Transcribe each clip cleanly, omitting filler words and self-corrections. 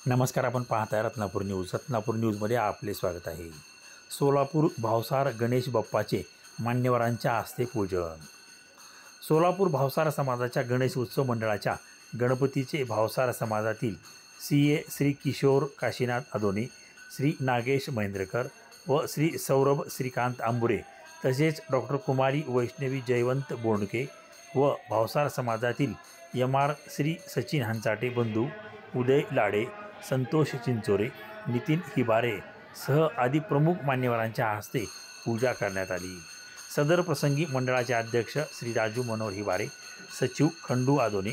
नमस्कार. आपण पाहताय रत्नापूर न्यूज. रत्नापूर न्यूजमध्ये आपले स्वागत आहे. सोलापूर भावसार गणेश बाप्पाचे मान्यवरांच्या हस्ते पूजन. सोलापूर भावसार समाजाच्या गणेश उत्सव मंडळाच्या गणपतीचे भावसार समाजातील CA श्री किशोर काशीनाथ अदोनी, श्री नागेश महेंद्रकर व श्री सौरभ श्रीकांत आंबुरे तसेच डॉक्टर कुमारी वैष्णवी जयवंत बोंडके व भावसार समाजातील MR श्री सचिन हंचाटे बंधू, उदय लाडे, संतोष चिंचोरे, नितीन हिबारे सह आदी प्रमुख मान्यवरांच्या हस्ते पूजा करण्यात आली. सदर प्रसंगी मंडळाचे अध्यक्ष श्री राजू मनोहर हिबारे, सचिव खंडू आदोने,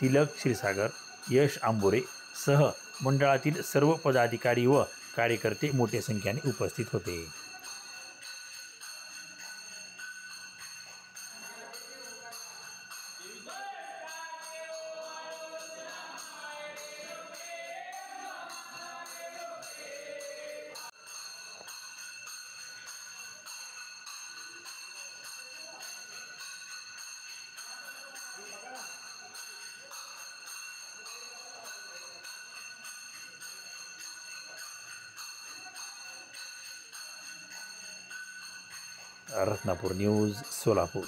तिलक क्षीरसागर, यश आंबोरे सह मंडळातील सर्व पदाधिकारी व कार्यकर्ते मोठ्या संख्येने उपस्थित होते. रत्नापूर न्यूज, सोलापूर.